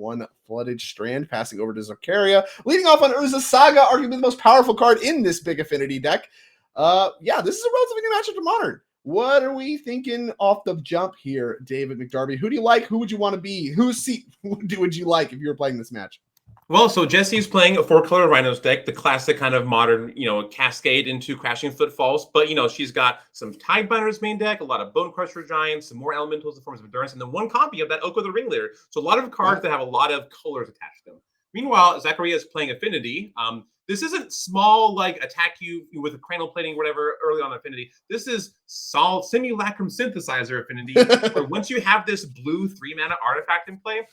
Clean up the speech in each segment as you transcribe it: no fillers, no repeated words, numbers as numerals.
one Flooded Strand, passing over to Zacharia. Leading off on Urza's Saga, arguably the most powerful card in this big Affinity deck. Yeah, this is a relatively new matchup to Modern. What are we thinking off the jump here, David McDarby? Who do you like? Who would you want to be? Whose seat would you like if you were playing this match? Well, so Jesse's playing a 4-color Rhinos deck, the classic kind of modern, cascade into Crashing Footfalls. But, she's got some Tidebinder's main deck, a lot of Bone Crusher Giants, some more elementals in forms of endurance, and then one copy of that Oko the Ringleader. So a lot of cards that have a lot of colors attached to them. Meanwhile, Zacharia is playing Affinity. This isn't small, like attack you with a cranial plating, whatever, early on Affinity. This is solid Simulacrum Synthesizer Affinity, where once you have this blue 3-mana artifact in play,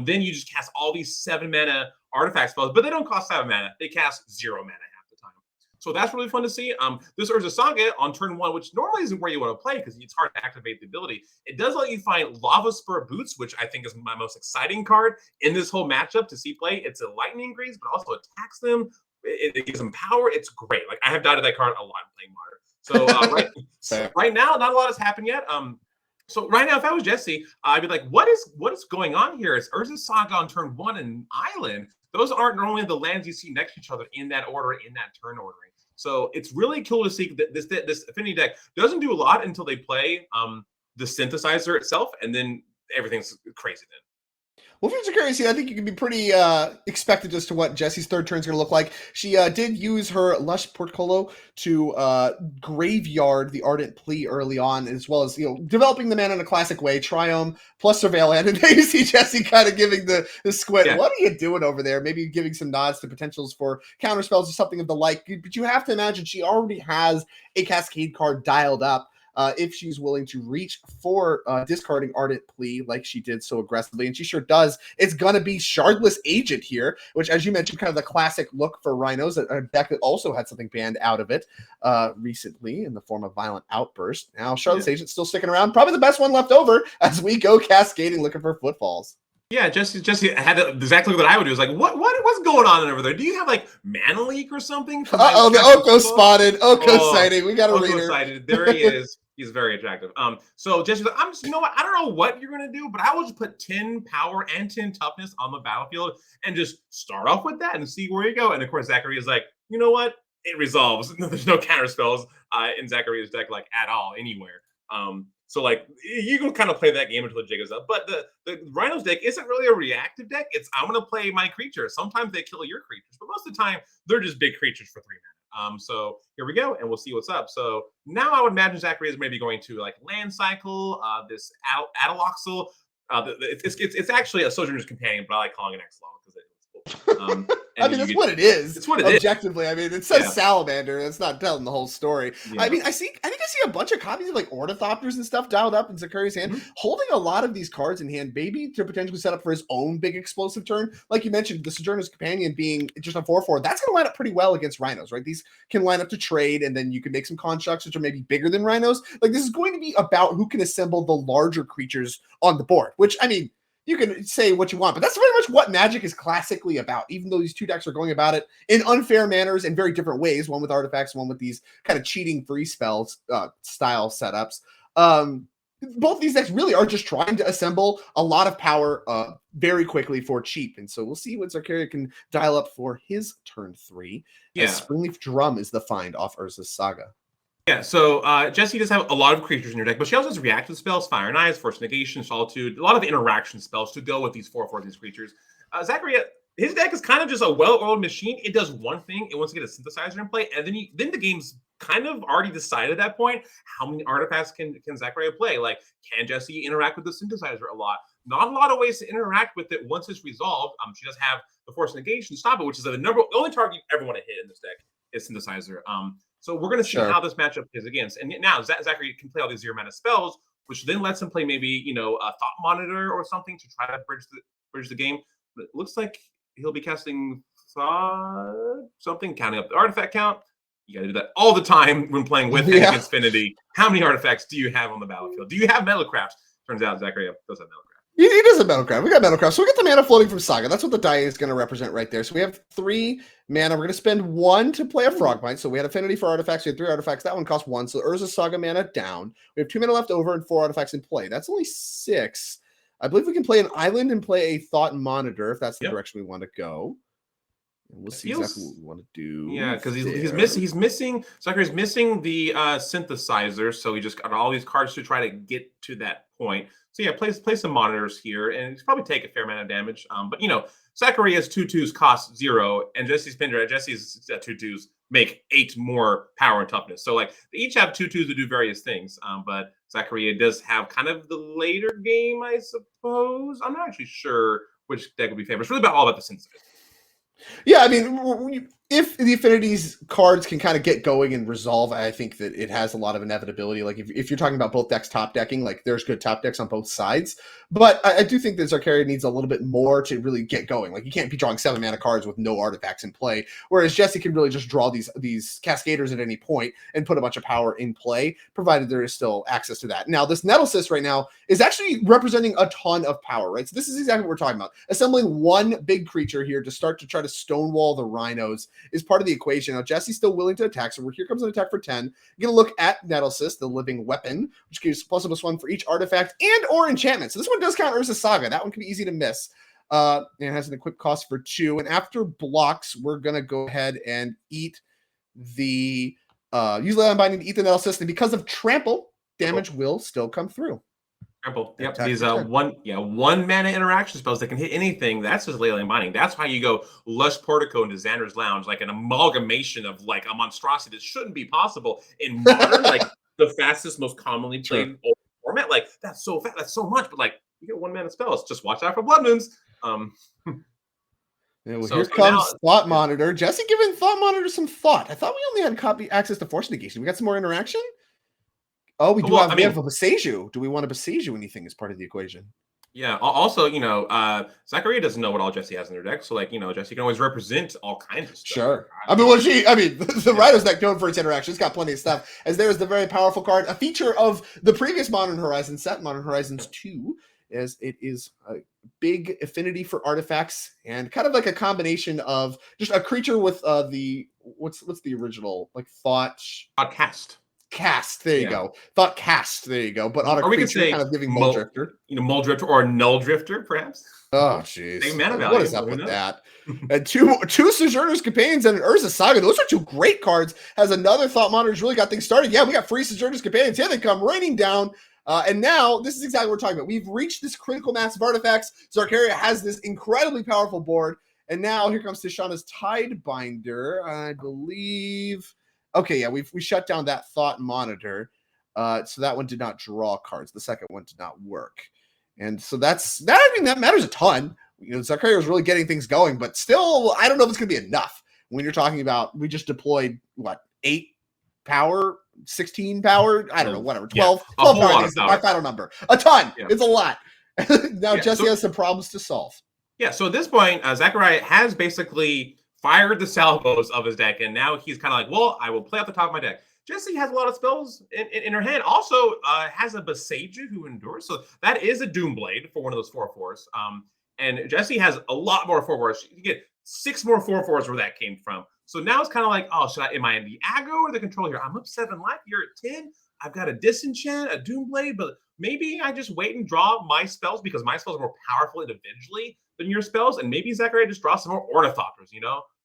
then you just cast all these 7-mana artifact spells, but they don't cost 7 mana. They cast 0 mana half the time. So that's really fun to see. This Urza Saga on turn 1, which normally isn't where you want to play because it's hard to activate the ability. It does let you find Lava Spur Boots, which I think is my most exciting card in this whole matchup to see play. It's a lightning grease, but also attacks them. It gives them power. It's great. Like, I have doubted that card a lot playing Modern. So right now, not a lot has happened yet. So right now, if I was Jesse, I'd be like, what is going on here? It's Urza Saga on turn 1 and Island. Those aren't normally the lands you see next to each other in that order, in that turn ordering. So it's really cool to see that this Affinity deck doesn't do a lot until they play the synthesizer itself, and then everything's crazy then. Well, for Zacharia, I think you can be pretty expected as to what Jesse's third turn is going to look like. She did use her Lush Portcullis to graveyard the Ardent Plea early on, as well as developing the mana in a classic way, Triome plus Surveillant. And then you see Jesse kind of giving the squint. Yeah. What are you doing over there? Maybe giving some nods to potentials for counter spells or something of the like. But you have to imagine she already has a Cascade card dialed up. If she's willing to reach for discarding Ardent Plea like she did so aggressively, and she sure does. It's going to be Shardless Agent here, which, as you mentioned, kind of the classic look for Rhinos, a deck that also had something banned out of it recently in the form of Violent Outburst. Now, Shardless Agent's still sticking around, probably the best one left over as we go cascading looking for footfalls. Yeah, Jesse had exactly what I would do. Is like, what's going on over there? Do you have like Mana Leak or something? Uh-oh, the Oko spotted. Oko sighting. We got a reader. Sighted. There he is. He's very attractive. So Jesse's like, I'm just, what? I don't know what you're gonna do, but I will just put 10 power and 10 toughness on the battlefield and just start off with that and see where you go. And of course, Zacharia is like, you know what? It resolves. There's no counter spells in Zacharia's deck like at all anywhere. So like you can kind of play that game until the jig is up. But the Rhinos deck isn't really a reactive deck. It's I'm gonna play my creatures. Sometimes they kill your creatures, but most of the time they're just big creatures for 3 mana. So here we go, and we'll see what's up. So now I would imagine Zacharia is maybe going to like land cycle, this Adaloxel. It's actually a Sojourner's Companion, but I like calling it X-Long because I mean, that's what it is. It's what it objectively. I mean, it says Salamander. It's not telling the whole story. Yeah. I mean, I think I see a bunch of copies of like Ornithopters and stuff dialed up in Zacharia's hand, holding a lot of these cards in hand, maybe to potentially set up for his own big explosive turn. Like you mentioned, the Sojourner's Companion being just a 4/4, that's going to line up pretty well against Rhinos, right? These can line up to trade, and then you can make some constructs which are maybe bigger than Rhinos. Like this is going to be about who can assemble the larger creatures on the board, which I mean, you can say what you want, but that's very much what Magic is classically about, even though these two decks are going about it in unfair manners in very different ways, one with artifacts, one with these kind of cheating free spells style setups. Both these decks really are just trying to assemble a lot of power very quickly for cheap. And so we'll see what Zacharia can dial up for his turn 3. Yeah. Springleaf Drum is the find off Urza's Saga. Yeah, so Jesse does have a lot of creatures in your deck, but she also has reactive spells, Fire and Ice, Force Negation, Solitude, a lot of interaction spells to go with these 4/4 these creatures. Zacharia, his deck is kind of just a well-oiled machine. It does one thing. It wants to get a synthesizer in play, and then the game's kind of already decided at that point how many artifacts can Zacharia play. Like, can Jesse interact with the synthesizer a lot? Not a lot of ways to interact with it once it's resolved. She does have the Force Negation, Stop It, which is the only target you ever want to hit in this deck is synthesizer. So we're going to see how this matchup is against. And now Zacharia can play all these 0 mana spells, which then lets him play maybe, a Thought Monitor or something to try to bridge the game. But it looks like he'll be casting something, counting up the artifact count. You got to do that all the time when playing with and against Affinity. How many artifacts do you have on the battlefield? Do you have Metalcraft? Turns out Zacharia does have Metalcraft. He does have Metalcraft. We got Metalcraft. So we get the mana floating from Saga. That's what the die is going to represent right there. So we have 3 mana. We're going to spend 1 to play a Frogmite. So we had Affinity for artifacts. We had 3 artifacts. That one cost 1. So Urza Saga mana down. We have 2 mana left over and 4 artifacts in play. That's only 6. I believe we can play an island and play a Thought Monitor if that's the Yep. direction we want to go. And we'll It see exactly feels what we want to do. yeah, because he's there. missing Zacharia's missing the synthesizer, so he just got all these cards to try to get to that point. So yeah, play some monitors here, and he's probably take a fair amount of damage. But Zacharia's 2/2s cost 0, and Jesse's 2/2s make 8 more power and toughness. So like they each have 2/2s to do various things. But Zacharia does have kind of the later game, I suppose. I'm not actually sure which deck would be favored. It's really all about the synthesizer. Yeah, I mean, if the Affinity's cards can kind of get going and resolve, I think that it has a lot of inevitability. Like if you're talking about both decks top decking, like there's good top decks on both sides. But I do think that Zacharia needs a little bit more to really get going. Like you can't be drawing 7 mana cards with no artifacts in play. Whereas Jesse can really just draw these Cascaders at any point and put a bunch of power in play, provided there is still access to that. Now, this Nettlecyst right now is actually representing a ton of power, right? So this is exactly what we're talking about. Assembling one big creature here to start to try to stonewall the Rhinos is part of the equation. Now, Jesse's still willing to attack, so here comes an attack for 10. You're going to look at Nettlecyst, the living weapon, which gives +1/+1 for each artifact and or enchantment. So this one does count Urza Saga. That one can be easy to miss. And it has an equip cost for 2. And after blocks, we're going to go ahead and eat the use Leyline Binding to eat the Nettlecyst. And because of trample, damage will still come through. Trample. Yep. These one mana interaction spells that can hit anything. That's just Leyline Binding. That's why you go Lush Portico into Xander's Lounge, like an amalgamation of like a monstrosity that shouldn't be possible in modern, like the fastest, most commonly played old format. Like that's so fast, that's so much, but like you get 1 mana spells. Just watch out for Blood Moons. Yeah, well, here comes Thought Monitor. Jesse giving Thought Monitor some thought. I thought we only had access to Force Negation. We got some more interaction? Oh, we do have a Boseiju. Do we want a Boseiju anything as part of the equation? Yeah. Also, Zacharia doesn't know what all Jesse has in their deck. So, like, Jesse can always represent all kinds of stuff. Sure. The Rhinos deck known for its interaction. It's got plenty of stuff. As there's the very powerful card, a feature of the previous Modern Horizons set, Modern Horizons 2, as it is a big affinity for artifacts and kind of like a combination of just a creature with the what's the original like Thought Cast. There you go. Thought Cast. There you go. But on a creature, kind of giving Muldrifter. Muldrifter or Null Drifter, perhaps. Oh, jeez. What is up with that? And two Sojourner's Companions and an Urza Saga. Those are 2 great cards. Has another Thought Monitor's really got things started. Yeah, we got free Sojourner's Companions. Here they come raining down. And now, this is exactly what we're talking about. We've reached this critical mass of artifacts. Zacharia has this incredibly powerful board. And now, here comes Tishana's Tidebinder, I believe. Okay, yeah, we shut down that Thought Monitor. So that one did not draw cards. The second one did not work. And so that matters a ton. Zacharia was really getting things going, but still, I don't know if it's going to be enough. When you're talking about, we just deployed, 8 power, 16 power? I don't know, whatever, 12. Yeah, 12 power is my final number. A ton. Yeah. It's a lot. Now Jesse has some problems to solve. Yeah, so at this point, Zacharia has basically fired the salvos of his deck, and now he's kind of like, well, I will play off the top of my deck. Jesse has a lot of spells in her hand. Also has a Boseiju who endures, so that is a Doomblade for one of those 4/4s. And Jesse has a lot more 4/4s. You get 6 more 4/4s where that came from. So now it's kind of like, oh, am I in the aggro or the control here? I'm up 7 life. You're at 10. I've got a Disenchant, a Doomblade, but maybe I just wait and draw my spells because my spells are more powerful individually than your spells, and maybe Zacharia just draws some more Ornithopters,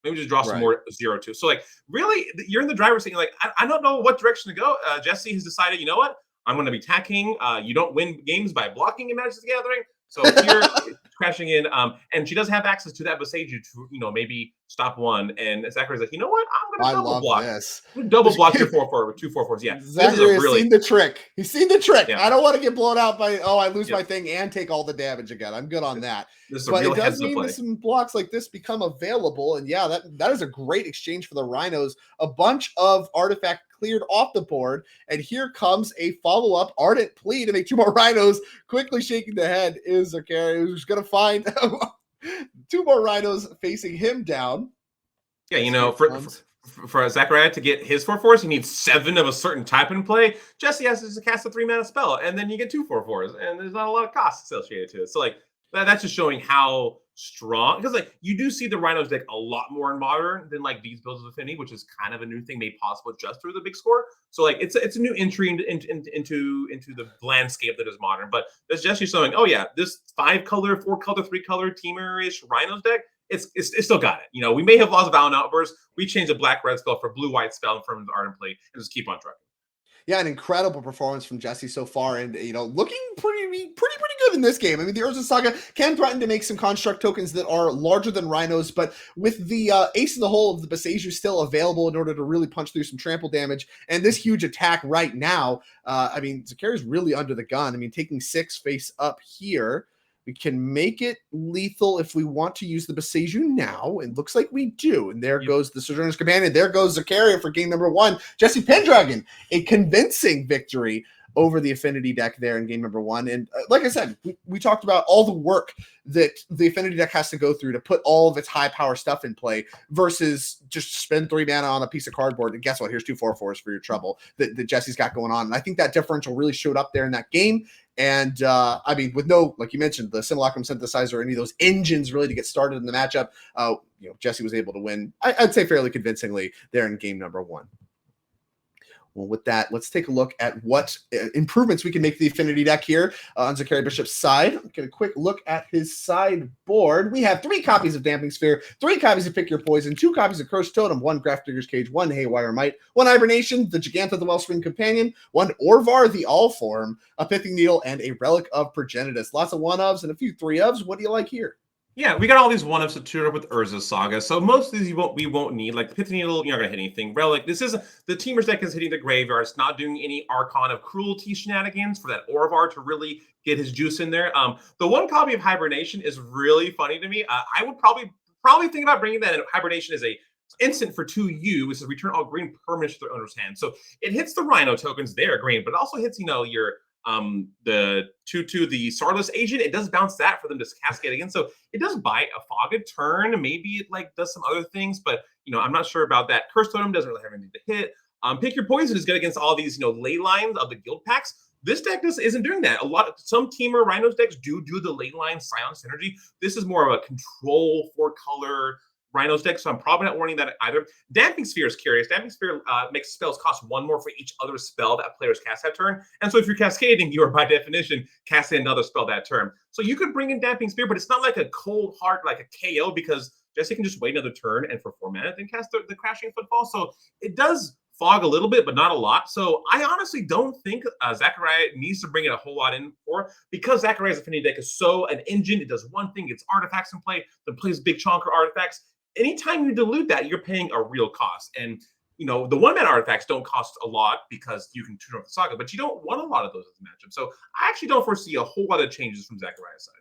Maybe just draw some more 0/2. So, like, really, you're in the driver's seat. You're like, I don't know what direction to go. Jesse has decided, you know what? I'm going to be attacking. You don't win games by blocking in Magic the Gathering. So here, crashing in. And she does have access to that Boseiju to, maybe stop one. And Zacharia's like, you know what? I'm going to double block. This. Double block your 4/4 with 2 4/4s. Yeah. Zacharia has seen the trick. He's seen the trick. Yeah. I don't want to get blown out by, I lose my thing and take all the damage again. I'm good on that. But it does mean that some blocks like this become available. And yeah, that is a great exchange for the Rhinos. A bunch of artifact cleared off the board. And here comes a follow-up Ardent Plea to make 2 more Rhinos. Quickly shaking the head is Zacharia, who's going to find 2 more Rhinos facing him down. Yeah, for Zacharia to get his 4/4s, he needs 7 of a certain type in play. Jesse has to cast a 3-mana spell, and then you get 2 4/4s, and there's not a lot of cost associated to it. So, like, that's just showing how strong, because like you do see the Rhinos deck a lot more in modern than like these builds of Affinity, which is kind of a new thing made possible just through the big score. So like it's a new entry into the landscape that is modern. But that's just you showing, oh yeah, this 5-color, 4-color, 3-color teamer-ish Rhinos deck, it's still got it. You know, we may have lost Val and Outburst. We changed a black-red spell for blue-white spell from the Ardent Play and just keep on trucking. Yeah, an incredible performance from Jesse so far, and looking pretty good in this game. I mean, the Urza Saga can threaten to make some construct tokens that are larger than Rhinos, but with the ace in the hole of the Beseju still available in order to really punch through some trample damage, and this huge attack right now, I mean, Zacharia's really under the gun. I mean, taking 6 face up here. We can make it lethal if we want to use the Beseju now. It looks like we do. And there goes the Sojourner's Companion. There goes Zacharia for game number 1. Jesse PenDragon, a convincing victory over the Affinity deck there in game number 1. And like I said, we talked about all the work that the Affinity deck has to go through to put all of its high power stuff in play versus just spend 3 mana on a piece of cardboard. And guess what? Here's 2 4/4s for your trouble that Jesse's got going on. And I think that differential really showed up there in that game. And I mean, with no, like you mentioned, the Simulacrum Synthesizer or any of those engines really to get started in the matchup, Jesse was able to win, I'd say fairly convincingly there in game number 1. Well, with that, let's take a look at what improvements we can make to the Affinity deck here on Zacharia Bishop's side. Get a quick look at his sideboard. We have 3 copies of Damping Sphere, 3 copies of Pick Your Poison, 2 copies of Cursed Totem, 1 Grafdigger's Cage, 1 Haywire Might, 1 Hibernation, the Gigantha the Wellspring Companion, 1 Orvar the All-Form, a Pithing Needle, and a Relic of Progenitus. Lots of 1-ofs and a few 3-ofs. What do you like here? Yeah, we got all these 1-ups to tune up with Urza Saga. So most of these we won't need. Like Pithing Needle, you're not gonna hit anything. Relic, this is the Teamer's deck is hitting the graveyard. It's not doing any Archon of Cruelty shenanigans for that Orvar to really get his juice in there. The 1 copy of Hibernation is really funny to me. I would probably think about bringing that in. Hibernation is a instant for 2U, which is return all green permanents to their owner's hand. So it hits the Rhino tokens, they're green, but it also hits, your the 2/2, the Starless Agent. It does bounce that for them to cascade again. So it does buy a fog a turn. Maybe it like does some other things, but I'm not sure about that. Curse Totem doesn't really have anything to hit. Pick Your Poison is good against all these ley lines of the guild packs. This deck isn't doing that. Some Teamer Rhinos decks do the ley line silence synergy. This is more of a control 4-color Rhinos deck, so I'm probably not warning that either. Damping Sphere is curious. Damping Sphere makes spells cost 1 more for each other spell that players cast that turn. And so if you're cascading, you are by definition casting another spell that turn. So you could bring in Damping Sphere, but it's not like a cold hard, like a KO, because Jesse can just wait another turn and for 4 mana then cast the Crashing Footfall. So it does fog a little bit, but not a lot. So I honestly don't think Zacharia needs to bring it a whole lot in for, because Zacharia's Affinity deck is so an engine. It does one thing, it's artifacts in play, then plays big chonker artifacts. Anytime you dilute that, you're paying a real cost. And the 1-mana artifacts don't cost a lot because you can tune up the Saga, but you don't want a lot of those as a matchup. So I actually don't foresee a whole lot of changes from Zacharia's side.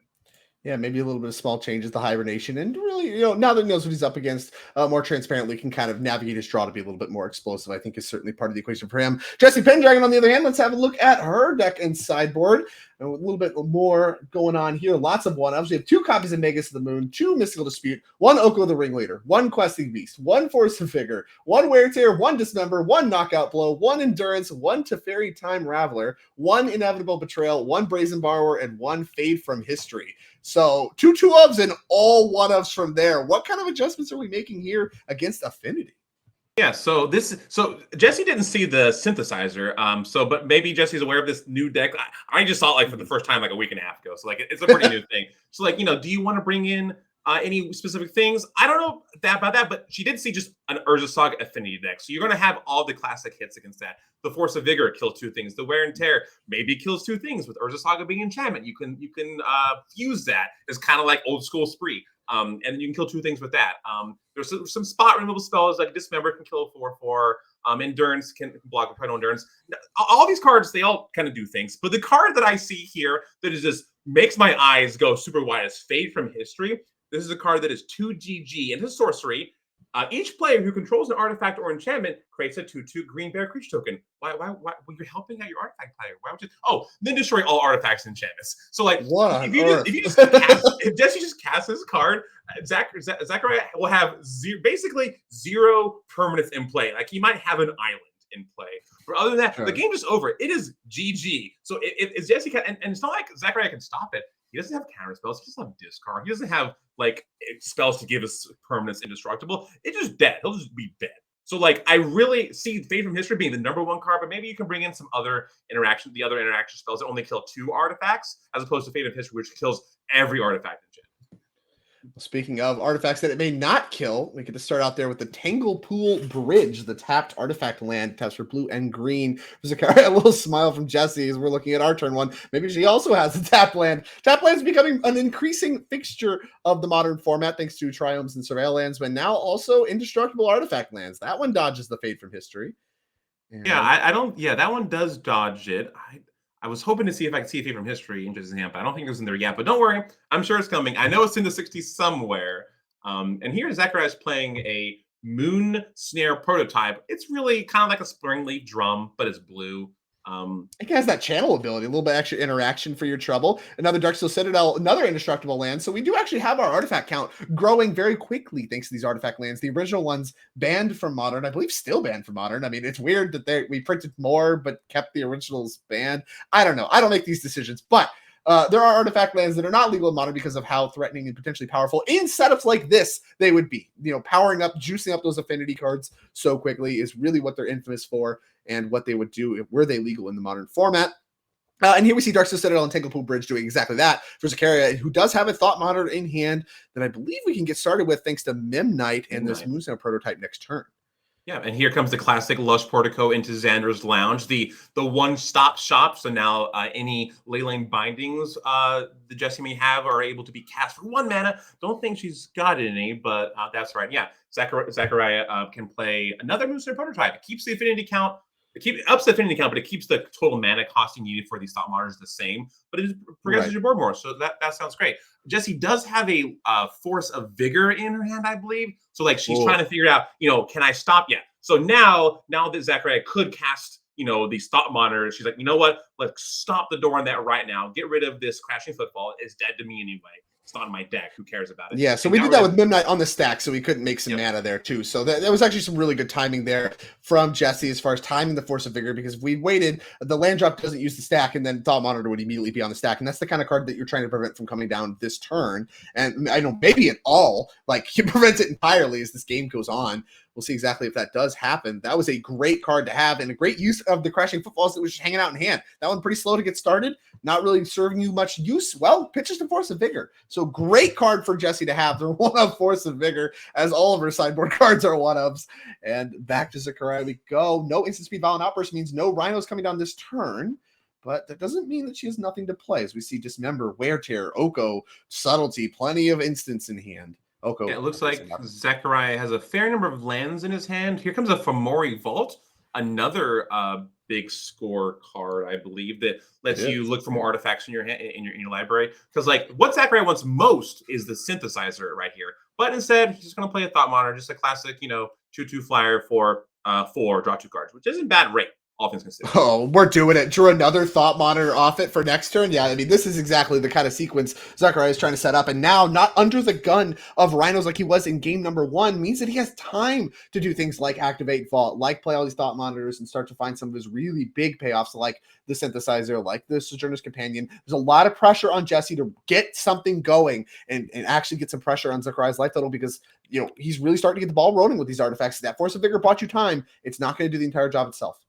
Yeah, maybe a little bit of small changes to Hibernation, and really, now that he knows what he's up against, more transparently can kind of navigate his draw to be a little bit more explosive. I think is certainly part of the equation for him. Jesse PenDragon, on the other hand, let's have a look at her deck and sideboard. And a little bit more going on here. Lots of 1-ups. We have 2 copies of Magus of the Moon, 2 Mystical Dispute, 1 Oko the Ringleader, 1 Questing Beast, 1 Force of Vigor, 1 Wear Tear, 1 Dismember, 1 Knockout Blow, 1 Endurance, 1 Teferi Time Raveler, 1 Inevitable Betrayal, 1 Brazen Borrower, and 1 Fade from History. So 2 2-ofs and all 1-ups from there. What kind of adjustments are we making here against Affinity? Yeah, so Jesse didn't see the synthesizer, but maybe Jesse's aware of this new deck. I just saw it like for the first time like a week and a half ago, so like it's a pretty new thing. So like do you want to bring in any specific things? I don't know about that, but she did see just an Urza Saga Affinity deck, so you're gonna have all the classic hits against that. The Force of Vigor kills 2 things. The Wear and Tear maybe kills 2 things. With Urza Saga being enchantment, you can fuse that. It's kind of like old school Spree. And you can kill 2 things with that. There's some spot removal spells like Dismember can kill 4/4. Endurance can block with Primal Endurance. All these cards, they all kind of do things. But the card that I see here that is just makes my eyes go super wide is Fade from History. This is a card that is 2 GG and it's sorcery. Each player who controls an artifact or enchantment creates a 2/2 green bear creature token. Why? Well, you're helping out your artifact player. Why would you? Oh, then destroy all artifacts and enchantments. So like, if Jesse just casts this card, Zacharia will have basically 0 permanents in play. Like he might have an island in play. But other than that, the game is over. It is GG. So if Jesse can, and it's not like Zacharia can stop it. he doesn't have counter spells. He doesn't have discard. He doesn't have like spells to give us permanents indestructible. It's just dead. He'll just be dead. So like I really see Fate from History being the #1 card, but maybe you can bring in some other interaction, the other interaction spells that only kill 2 artifacts, as opposed to Fate of History, which kills every artifact in Gen. Speaking of artifacts that it may not kill, we get to start out there with the Tanglepool Bridge, the tapped artifact land, taps for blue and green. Zacharia, a little smile from Jesse as we're looking at our turn one. Maybe she also has a tap land. Tap land is becoming an increasing fixture of the modern format thanks to Triomes and Surveil lands, but now also indestructible artifact lands. That one dodges the Fate from History. And Yeah, I don't. Yeah, that one does dodge it. I was hoping to see if I could see a Fate from History in Jesse's hand, but I don't think it was in there yet. But don't worry, I'm sure it's coming. I know it's in the 60s somewhere. And here Zacharia is playing a Moon Snare prototype. It's really kind of like a Springleaf drum, but it's blue. it has that channel ability, a little bit extra interaction for your trouble. Another Darksteel Citadel, another indestructible land. So we do actually have our artifact count growing very quickly thanks to these artifact lands. The original ones banned from Modern, I believe still banned from Modern. I mean, it's weird that we printed more but kept the originals banned. I don't know. I don't make these decisions, but there are artifact lands that are not legal in Modern because of how threatening and potentially powerful in setups like this they would be. You know, powering up, juicing up those affinity cards so quickly is really what they're infamous for and what they would do if were they legal in the Modern format. And here we see Darksteel Citadel and Tanglepool Bridge doing exactly that for Zacharia, who does have a Thought Monitor in hand that I believe we can get started with thanks to Memnite and this Moonsnare prototype next turn. Yeah, and here comes the classic Lush Portico into Xander's Lounge, the one-stop shop. So now any Leyline bindings the Jessie may have are able to be cast for 1 mana. Don't think she's got any, but that's right. Yeah, Zacharia can play another Moonsnare prototype. It keeps the affinity count. It ups the affinity count, but it keeps the total mana costing needed for these thought monitors the same. But it progresses your board more, so that sounds great. Jessie does have a Force of Vigor in her hand, I believe. So like she's trying to figure out, can I stop? Yeah. So now that Zacharia could cast, these thought monitors, she's like, you know what? Let's stop the door on that right now. Get rid of this Crashing Footfall. It's dead to me anyway. It's not in my deck. Who cares about it? Yeah, so we did that with Midnight on the stack, so we couldn't make some mana there too. So that was actually some really good timing there from Jessie as far as timing the Force of Vigor, because if we waited, the land drop doesn't use the stack, and then Thought Monitor would immediately be on the stack. And that's the kind of card that you're trying to prevent from coming down this turn. And I know maybe at all, like you prevent it entirely as this game goes on. We'll see exactly if that does happen. That was a great card to have and a great use of the Crashing Footfalls that was just hanging out in hand. That one pretty slow to get started, not really serving you much use. Well, pitches to Force of Vigor. So great card for Jessie to have. They're one of Force of Vigor, as all of her sideboard cards are one ofs. And back to Zacharia we go. No instant speed Violent Outburst means no Rhinos coming down this turn. But that doesn't mean that she has nothing to play. As we see Dismember, Wear Tear, Oko, Subtlety, plenty of instants in hand. Yeah, it looks like Zacharia has a fair number of lands in his hand. Here comes a Fomori Vault, another big score card, I believe, that lets you look for more artifacts in your hand, in your library. Because like what Zacharia wants most is the synthesizer right here. But instead, he's just going to play a Thought Monitor, just a classic, 2/2 flyer for 4, draw 2 cards, which isn't bad rate. All things considered. Oh, we're doing it. Drew another Thought Monitor off it for next turn. Yeah, I mean, this is exactly the kind of sequence Zacharia is trying to set up. And now, not under the gun of Rhinos like he was in game number 1, means that he has time to do things like activate Vault, like play all these Thought Monitors and start to find some of his really big payoffs, like the Synthesizer, like the Sojourner's Companion. There's a lot of pressure on Jessie to get something going and actually get some pressure on Zacharia's life total because, he's really starting to get the ball rolling with these artifacts. That Force of Vigor bought you time. It's not going to do the entire job itself.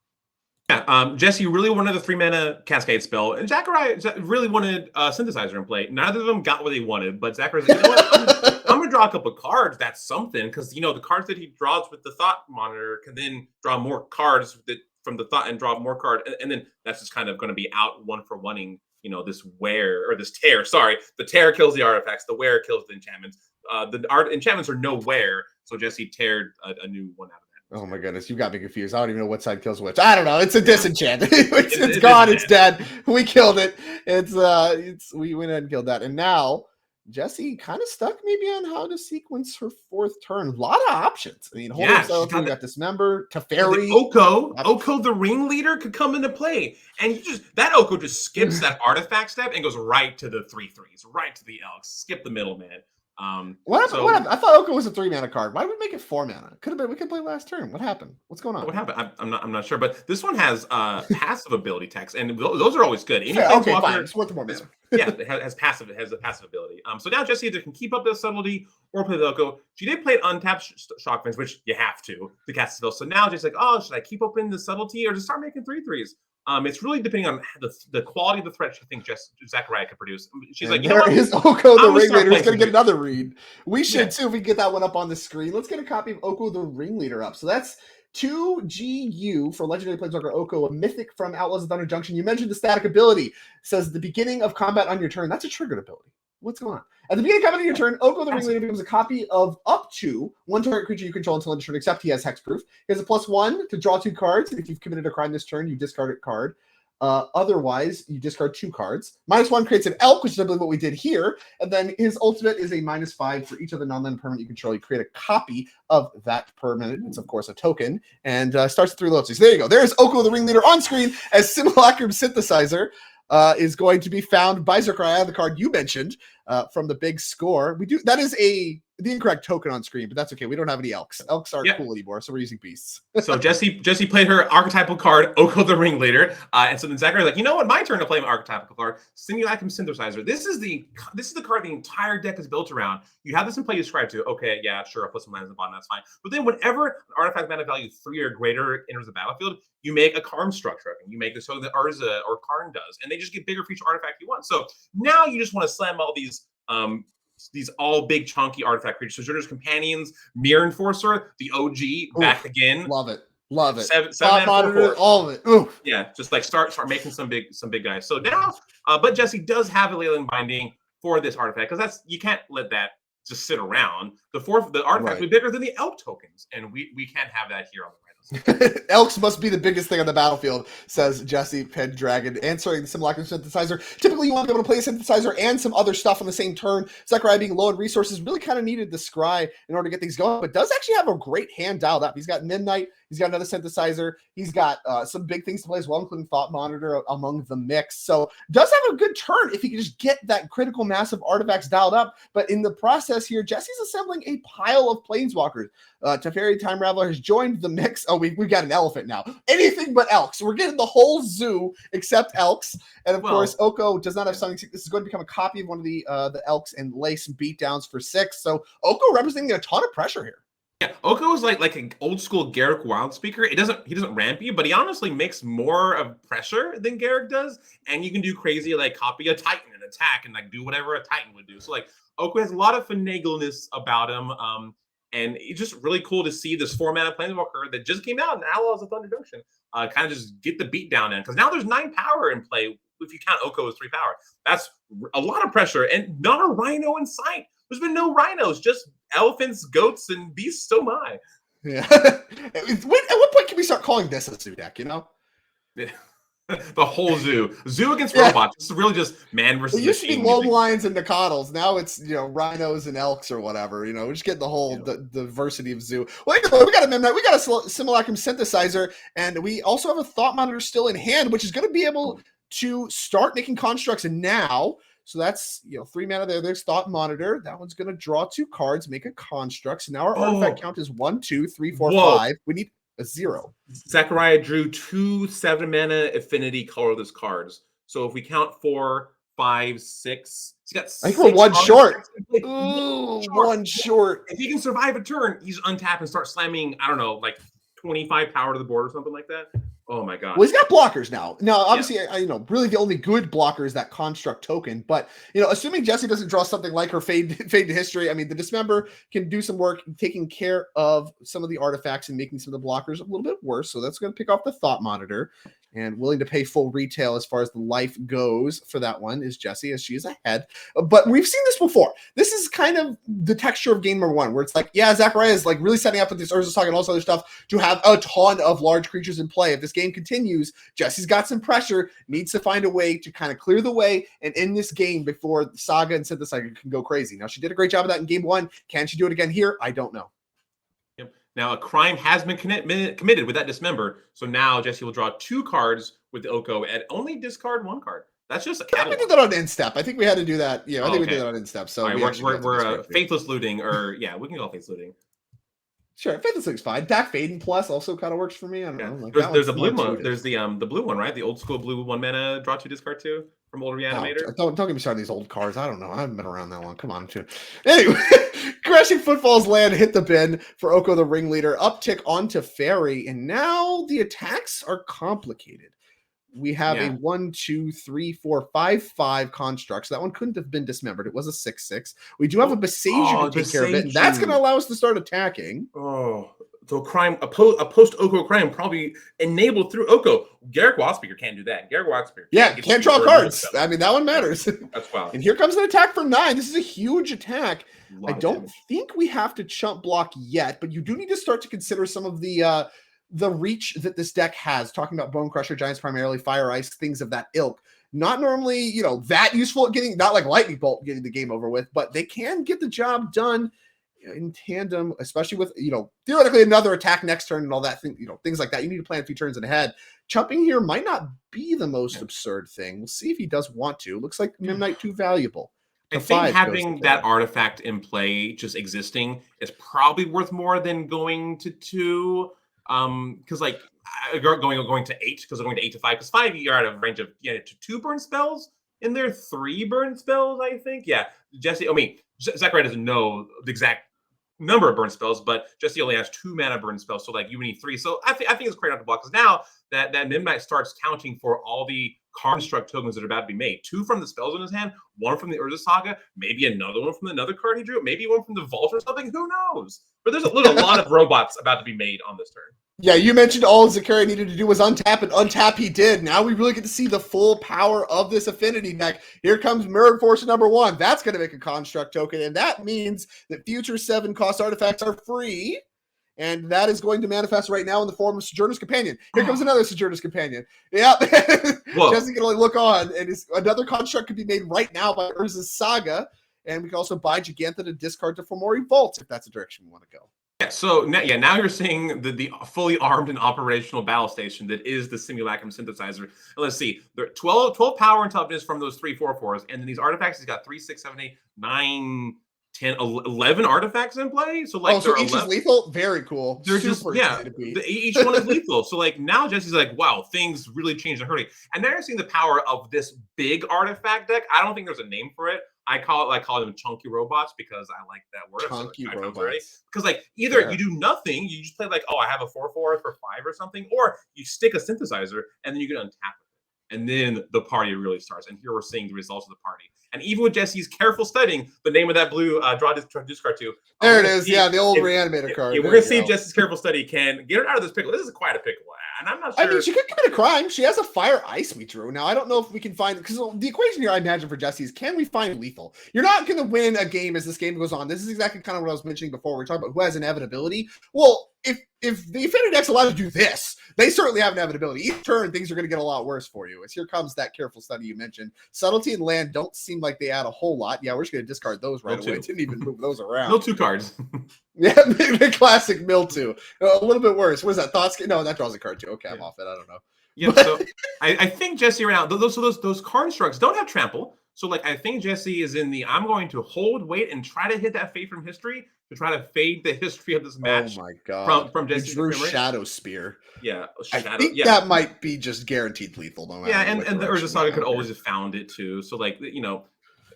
Yeah, Jessie really wanted the 3-mana Cascade spell, and Zacharia really wanted Synthesizer in play. Neither of them got what they wanted, but Zacharia's like, you know what? I'm going to draw a couple cards. That's something, because, the cards that he draws with the Thought Monitor can then draw more cards from the Thought and draw more cards, and then that's just kind of going to be out one-for-oneing, this wear, or this tear. Sorry, the tear kills the artifacts, the wear kills the enchantments. The enchantments are no wear, so Jessie teared a new one out of. Oh my goodness, you got me confused. I don't even know what side kills which. I don't know. It's a disenchant. It's gone. It's dead. We killed it. We went ahead and killed that. And now Jessie kind of stuck maybe on how to sequence her 4th turn. A lot of options. I mean, hold on. We got Dismember, Teferi. Oko, the ringleader, could come into play. And that Oko just skips that artifact step and goes right to the 3/3s, right to the Elks. Skip the middleman. What happened? So What happened? I thought Oko was a 3-mana card. Why did we make it 4-mana? Could have been. We could play last turn. What happened? What's going on? what happened? I'm not sure, but this one has passive ability text, and those are always good. Any Fair. Okay, fine. planeswalker, It's worth more is- mana. yeah, it has passive. It has a passive ability. So now Jessie either can keep up this subtlety or play the Oko. She did play an untapped Shockfins, which you have to cast a spell. So now Jessie's like, oh, should I keep open the subtlety or just start making 3/3s? It's really depending on the quality of the threat she thinks Zacharia could produce. She's And like, you know there what? is Oko I'm the gonna start Ringleader. He's playing going to some get another read. We should Yeah. too if we can get that one up on the screen. Let's get a copy of Oko the Ringleader up. So that's 2 GU for Legendary Planeswalker Oko, a mythic from Outlaws of Thunder Junction. You mentioned the static ability. It says the beginning of combat on your turn. That's a triggered ability. What's going on? At the beginning of combat on your turn, Oko the Ringleader becomes a copy of up to one target creature you control until end of turn, except he has hexproof. He has a +1 to draw 2 cards. If you've committed a crime this turn, you discard a card. Otherwise, you discard 2 cards. -1 creates an elk, which is I believe what we did here. And then his ultimate is a -5 for each of the non-land permanent you control. You create a copy of that permanent. It's, of course, a token. And starts at 3 loyalties. So there you go. There's Oko the Ringleader on screen as Simulacrum Synthesizer is going to be found by Zacharia, the card you mentioned from the big score. We do that is the incorrect token on screen, but that's okay. We don't have any elks. Elks aren't cool anymore, so we're using beasts. So Jessie played her archetypal card, Oko the Ringleader, and so then Zacharia's like, you know what? My turn to play my archetypal card, Simulacrum Synthesizer. This is the card the entire deck is built around. You have this in play, you subscribe to. Okay, yeah, sure, I'll put some lands at the bottom, that's fine. But then whenever an artifact mana value 3 or greater enters the battlefield, you make a Karn structure, and you make this so that Urza or Karn does, and they just get bigger for each artifact you want. So now you just want to slam all these all big chunky artifact creatures. So Sojourner's Companions, Mirror Enforcer, the OG, back again. Love it. Love it. Seven monitor, all of it. Ooh. Yeah, just like start making some big guys. So now, but Jessie does have a Leyland Binding for this artifact because you can't let that just sit around. The artifact will be bigger than the elk tokens, and we can't have that here on the Elks must be the biggest thing on the battlefield, says Jesse PenDragon, answering the Simulacrum Synthesizer. Typically, you want to be able to play a synthesizer and some other stuff on the same turn. Zacharia being low in resources really kind of needed the scry in order to get things going, but does actually have a great hand dialed up. He's got Midnight. He's got another synthesizer. He's got some big things to play as well, including Thought Monitor among the mix. So does have a good turn if he can just get that critical mass of artifacts dialed up. But in the process here, Jesse's assembling a pile of planeswalkers. Teferi Time Raveler has joined the mix. Oh, we've got an elephant now. Anything but elks. We're getting the whole zoo except elks. And of course, Oko does not have something. This is going to become a copy of one of the elks and lay some beatdowns for 6. So Oko representing a ton of pressure here. Yeah, Oko is like an old school Garrick Wildspeaker. He doesn't ramp you, but he honestly makes more of pressure than Garrick does. And you can do crazy like copy a Titan and attack and like do whatever a Titan would do. So like Oko has a lot of finagleness about him. And it's just really cool to see this 4-mana Planeswalker that just came out in Outlaws of Thunder Junction kind of just get the beat down in. Because now there's 9 power in play. If you count Oko as 3 power, that's a lot of pressure and not a Rhino in sight. There's been no rhinos, just elephants, goats, and beasts. So my. Yeah. At what point can we start calling this a zoo deck, you know? Yeah. The whole zoo. Zoo against robots. It's really just man versus machine. It used to be loam lions and Nicodles. Now it's, rhinos and elks or whatever. We're just getting the whole the diversity of zoo. Well, we got a Midnight. We got a Simulacrum Synthesizer. And we also have a Thought Monitor still in hand, which is going to be able to start making constructs now. So that's 3 mana there. There's Thought Monitor. That one's going to draw 2 cards, make a construct. So now our artifact count is 1, 2, 3, 4, 5. We need a 0. Zacharia drew 2 7-mana Affinity colorless cards. So if we count 4, 5, 6, he's got 6. I think we're 1 short. Ooh, 1 short. If he can survive a turn, he's untap and start slamming, I don't know, like 25 power to the board or something like that. Oh my god. Well, he's got blockers now. Now, obviously, really the only good blocker is that construct token. But assuming Jessie doesn't draw something like her fade to history, I mean, the Dismember can do some work taking care of some of the artifacts and making some of the blockers a little bit worse. So that's going to pick off the Thought Monitor. And willing to pay full retail as far as the life goes for that one is Jessie, as she is ahead. But we've seen this before. This is kind of the texture of game number 1, where it's like, Zacharia is like really setting up with this Urza's Talk and all this other stuff to have a ton of large creatures in play. If this game continues, Jessie's got some pressure, needs to find a way to kind of clear the way and end this game before Saga and Synthesizer can go crazy. Now, she did a great job of that in game 1. Can she do it again here? I don't know. Now, a crime has been committed with that Dismember. So now Jessie will draw 2 cards with the Oko and only discard 1 card. That's just a I think we catalog. did that on Instep. I think we had to do that. Yeah, I think we did Okay. that on Instep. So All right, we actually have to we're discard too. faithless looting, or yeah, we can go faithless looting. Sure, Faithless looks fine. Dak Faden Plus also kind of works for me. I don't Yeah, know. Like that there's one's a more blue one. intuitive. There's the blue one, right? The old school blue 1 mana draw 2 discard 2 from old Oh, Reanimator. don't get me started on these old cars. I don't know. I haven't been around that long. Come on, too. Anyway, Crashing Footfalls land hit the bin for Oko the Ringleader. Uptick onto Fairy, and now the attacks are complicated. We have a Yeah. 1, 2, 3, 4, 5, 5 construct. So that one couldn't have been dismembered. It was a 6/6. We do have a Beseiju to take care of it, and that's going to allow us to start attacking. Oh, so a post Oko crime probably enabled through Oko. Garrick Wildspeaker can't do that. Garrick Wildspeaker Can't draw cards. I mean, that one matters. That's wild. And here comes an attack for 9. This is a huge attack. I don't think we have to chump block yet, but you do need to start to consider some of the reach that this deck has. Talking about Bone Crusher Giants primarily, Fire Ice, things of that ilk. Not normally, that useful at getting, not like Lightning Bolt getting the game over with, but they can get the job done in tandem, especially with, theoretically another attack next turn and all that thing, things like that. You need to plan a few turns ahead. Chumping here might not be the most absurd thing. We'll see if he does want to. Looks like Midnight too valuable. I think having that artifact in play, just existing, is probably worth more than going to 2. Because like going to 8, because going to 8 to 5, because 5 you're out of range of to 2 burn spells. In there, 3 burn spells, I think. Yeah, Jesse. I mean, Zacharia doesn't know the exact number of burn spells, but Jesse only has 2 mana burn spells, so like you need 3. So I think it's great not to block, because now that Midnight starts counting for all the construct tokens that are about to be made. 2 from the spells in his hand, 1 from the Urza Saga, maybe another one from another card he drew, maybe 1 from the Vault or something. Who knows? But there's a lot of robots about to be made on this turn. Yeah, you mentioned all Zacharia needed to do was untap, and untap he did. Now we really get to see the full power of this Affinity deck. Here comes Mirrored Force number 1. That's going to make a construct token, and that means that future 7-cost artifacts are free, and that is going to manifest right now in the form of Sojourner's Companion. Here comes another Sojourner's Companion. Yeah, Jesse can only look on, and another construct could be made right now by Urza's Saga, and we can also buy Gigantha to discard to Fomori Vault if that's a direction we want to go. Yeah, so now you're seeing the fully armed and operational battle station that is the Simulacrum Synthesizer. And let's see, there are 12 power and toughness from those 3/4/4s, and then these artifacts, he's got 3, 6, 7, 8, 9, 10, 11 artifacts in play. So like, so each is lethal. Very cool. They're easy to beat. Each one is lethal. So like now Jesse's like, wow, things really changed and hurting. And now you're seeing the power of this big artifact deck. I don't think there's a name for it. I call them chunky robots because I like that word. Chunky robots. Because like either you do nothing, you just play like, oh, I have a 4/4 for 5 or something, or you stick a synthesizer and then you can untap it. And then the party really starts. And here we're seeing the results of the party. And even with Jesse's careful studying, the name of that blue draw discard 2. There it is. Yeah, the old Reanimator card. Yeah, we're going to see if Jesse's careful study can get her out of this pickle. This is quite a pickle. And I'm not sure. I mean, she could commit a crime. She has a Fire Ice we drew. Now, I don't know if we can find, because the equation here, I imagine, for Jesse is, can we find lethal? You're not going to win a game as this game goes on. This is exactly kind of what I was mentioning before. We're talking about who has inevitability. Well, if the Affinity deck's allowed to do this, they certainly have inevitability. Each turn, things are going to get a lot worse for you. As here comes that careful study you mentioned. Subtlety and Land don't seem like they add a whole lot. Yeah, we're just going to discard those right away. Didn't even move those around. No 2 cards. Yeah, the classic mill 2. A little bit worse. What is that? Thoughts? No, that draws a card too. Okay, I'm off it. I don't know. Yeah, so I think Jesse right now, those constructs don't have trample. So like I think Jesse is in the I'm going to hold, wait, and try to hit that fade from history to try to fade the history of this match. Oh my god! From Jesse drew Shadow Spear. Yeah, I think that might be just guaranteed lethal. No matter and the Urza Saga could always have found it too. So like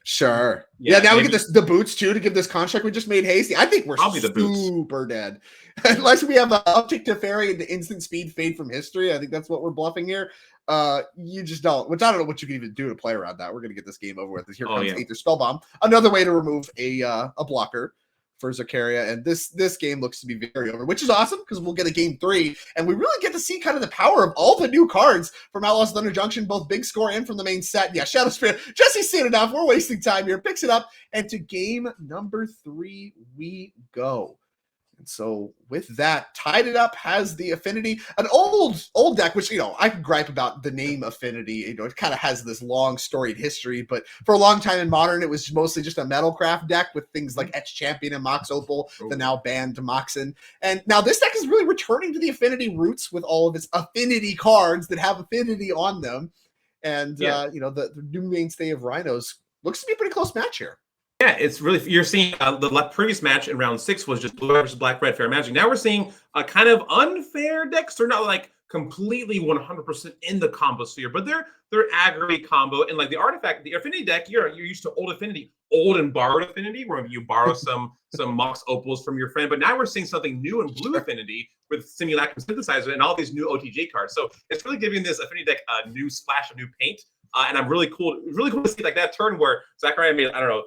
Sure. Yeah, now we get the boots too to give this construct we just made hasty. I think we're probably super dead. Unless we have an uptick to Fairy and the instant speed fade from history. I think that's what we're bluffing here. You just don't, which I don't know what you can even do to play around that. We're gonna get this game over with. Here comes Aether Spellbomb. Another way to remove a blocker for Zacharia, and this game looks to be very over, which is awesome because we'll get a game 3, and we really get to see kind of the power of all the new cards from Outlaws Thunder Junction, both big score and from the main set. Yeah, Shadow Spirit. Jesse's seen enough. We're wasting time here. Picks it up, and to game number 3 we go. And so with that, tied it up has the Affinity, an old deck, which, I can gripe about the name Affinity. It kind of has this long storied history, but for a long time in Modern, it was mostly just a Metalcraft deck with things like Etch Champion and Mox Opal, the now banned Moxen. And now this deck is really returning to the Affinity roots with all of its Affinity cards that have Affinity on them. and Yeah. the new mainstay of Rhinos. Looks to be a pretty close match here. Yeah, it's really you're seeing the previous match in round 6 was just blue versus black red fair magic. Now we're seeing a kind of unfair decks. They're not like completely 100% in the combo sphere, but they're aggregate combo and like the artifact, the affinity deck. You're used to old affinity, old and borrowed affinity, where you borrow some Mox Opals from your friend. But now we're seeing something new in blue affinity with Simulacrum Synthesizer and all these new OTJ cards. So it's really giving this affinity deck a new splash of new paint. And I'm really cool to see like that turn where Zacharia made, I don't know,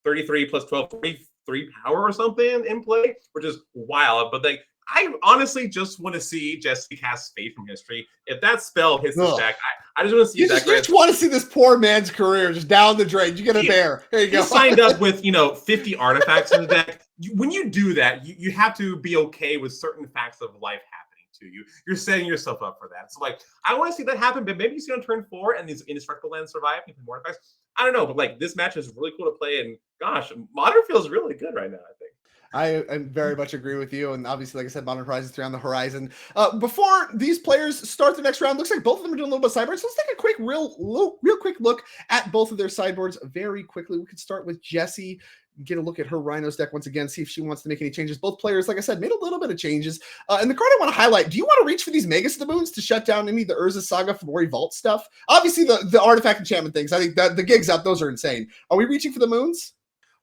33 plus 12, 43 power or something in play, which is wild. But like, I honestly just want to see Jesse cast Fate from History. If that spell hits the stack, I just want to see Zacharia. You just want to see this poor man's career just down the drain. You get a bear. There you go. He signed up with 50 artifacts in the deck. When you do that, you have to be okay with certain facts of life happening to you. You're setting yourself up for that. So like, I want to see that happen, but maybe you see on turn 4 and these indestructible lands survive. You can more effects. I don't know, but like this match is really cool to play, and gosh, Modern feels really good right now, I think. I very much agree with you, and obviously, like I said, Modern Horizons 3 on the horizon. Before these players start the next round, looks like both of them are doing a little bit of sideboards. So let's take a quick, real quick look at both of their sideboards very quickly. We could start with Jessie. Get a look at her Rhinos deck once again, see if she wants to make any changes. Both players, like I said, made a little bit of changes. And the card I want to highlight, do you want to reach for these Magus of the Moons to shut down any of the Urza Saga Fomori Vault stuff? Obviously, the artifact enchantment things, I think that the gigs out, those are insane. Are we reaching for the moons?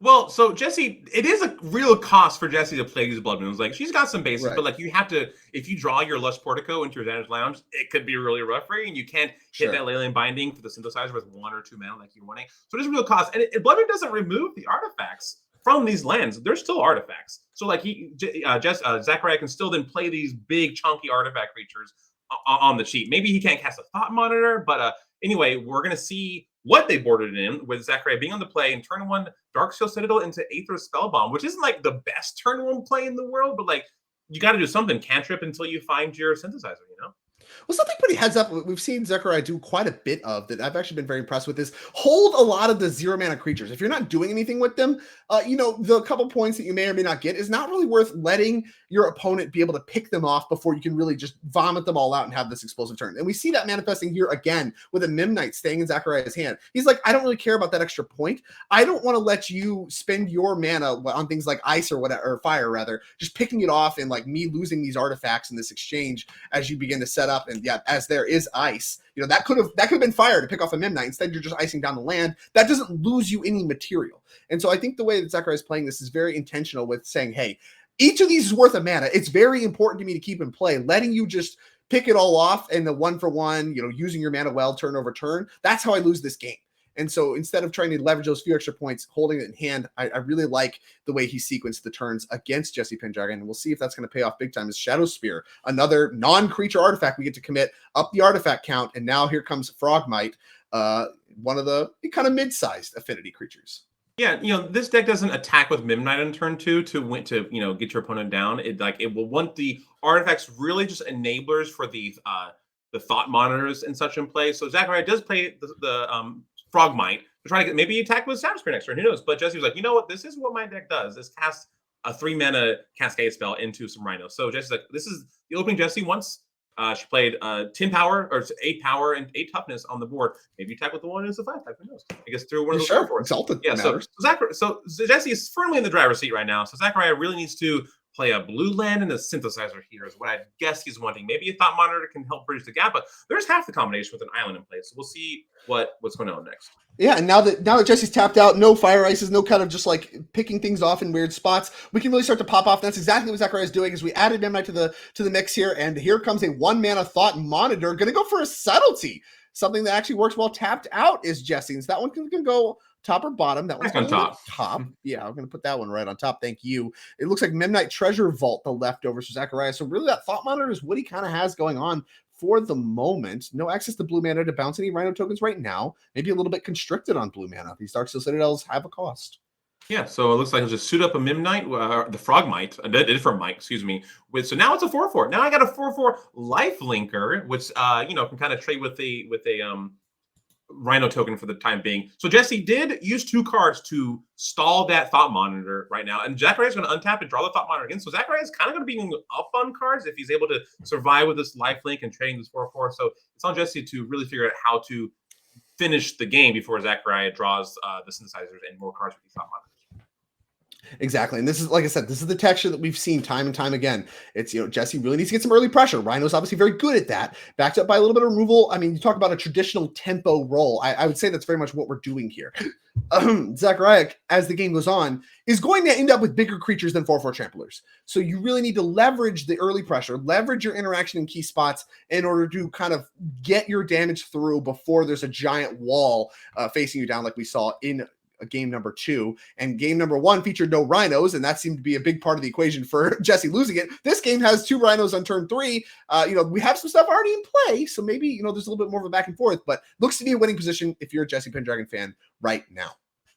Well, so Jesse, it is a real cost for Jesse to play these Blood Moons. Like, she's got some basics, but like you have to, if you draw your Lush Portico into your Advantage Lounge, it could be really rough for you, and you can't hit that Leyline Binding for the Synthesizer with 1 or 2 mana like you're wanting. So it is a real cost. And Blood Moon doesn't remove the artifacts from these lands. They're still artifacts. So like Zacharia can still then play these big chunky artifact creatures on the cheap. Maybe he can't cast a Thought Monitor, but anyway, we're going to see what they boarded in with Zacharia being on the play in turn 1, Darksteel Citadel into Aether Spellbomb, which isn't like the best turn 1 play in the world, but like you got to do something, cantrip until you find your Synthesizer, Well, something pretty heads up we've seen Zacharia do quite a bit of that I've actually been very impressed with is hold a lot of the 0 mana creatures. If you're not doing anything with them, the couple points that you may or may not get is not really worth letting your opponent be able to pick them off before you can really just vomit them all out and have this explosive turn. And we see that manifesting here again with a Mimknight staying in Zachariah's hand. He's like, I don't really care about that extra point. I don't want to let you spend your mana on things like ice or whatever, or fire rather, just picking it off and like me losing these artifacts in this exchange as you begin to set up. And yeah, as there is ice, that could have been fire to pick off a Mimknight. Instead, you're just icing down the land. That doesn't lose you any material. And so I think the way that Zacharia is playing this is very intentional with saying, hey, each of these is worth a mana. It's very important to me to keep in play. Letting you just pick it all off and the 1-for-1, using your mana well turn over turn. That's how I lose this game. And so instead of trying to leverage those few extra points, holding it in hand, I really like the way he sequenced the turns against Jesse PenDragon. And we'll see if that's going to pay off big time. Is Shadow Spear, another non-creature artifact we get to commit up the artifact count. And now here comes Frogmite, one of the kind of mid-sized affinity creatures. Yeah, this deck doesn't attack with Mimknight on turn 2 to get your opponent down. It will want the artifacts really just enablers for the Thought Monitors and such in play. So Zacharia does play the Frogmite to try to get maybe attack with Shadow Spear next turn. Who knows? But Jesse was like, you know what? This is what my deck does. This casts a 3-mana Cascade spell into some Rhinos. So Jesse's like, this is the opening Jesse wants. She played 10 power or 8 power and 8 toughness on the board. Maybe attack with the 1 and it's a 5 type. Who knows? I guess through one of those Exalted. Yeah. So Jesse is firmly in the driver's seat right now. So Zacharia really needs to play a blue land and a Synthesizer here is what I guess he's wanting. Maybe a Thought Monitor can help bridge the gap, but there's half the combination with an island in place. So we'll see what's going on next. Yeah, and now that Jesse's tapped out, no fire ices, no kind of just like picking things off in weird spots, we can really start to pop off. That's exactly what Zacharia is doing. Is we added Mimknight to the mix here, and here comes a 1-mana Thought Monitor, going to go for a Subtlety, something that actually works well tapped out. Is Jesse's that one can go top or bottom? That one's on top. Top. Yeah, I'm going to put that one right on top. Thank you. It looks like Mimknight Treasure Vault, the leftovers for Zacharia. So really, that Thought Monitor is what he kind of has going on for the moment. No access to blue mana to bounce any Rhino tokens right now. Maybe a little bit constricted on blue mana. These Darksteel Citadels have a cost. Yeah, so it looks like he'll just suit up a Mimknight, the Frogmite, a different Mite, excuse me. So now it's a 4/4. Now I got a 4/4 Lifelinker, which can kind of trade with a Rhino token for the time being. So Jesse did use 2 cards to stall that Thought Monitor right now, and Zacharia is going to untap and draw the Thought Monitor again. So Zacharia is kind of going to be up on cards if he's able to survive with this lifelink and trading this 4/4. So it's on Jesse to really figure out how to finish the game before Zacharia draws the synthesizers and more cards with these Thought Monitors. Exactly. And this is, like I said, this is the texture that we've seen time and time again. It's, Jesse really needs to get some early pressure. Rhino's obviously very good at that, backed up by a little bit of removal. I mean, you talk about a traditional tempo roll. I would say that's very much what we're doing here. Zacharia, as the game goes on, is going to end up with bigger creatures than 4/4 tramplers. So you really need to leverage the early pressure, leverage your interaction in key spots in order to kind of get your damage through before there's a giant wall facing you down like we saw in game number 2, and game number 1 featured no Rhinos, and that seemed to be a big part of the equation for Jesse losing it. This game has 2 Rhinos on turn 3. We have some stuff already in play, so maybe there's a little bit more of a back and forth, but looks to be a winning position if you're a Jesse PenDragon fan right now.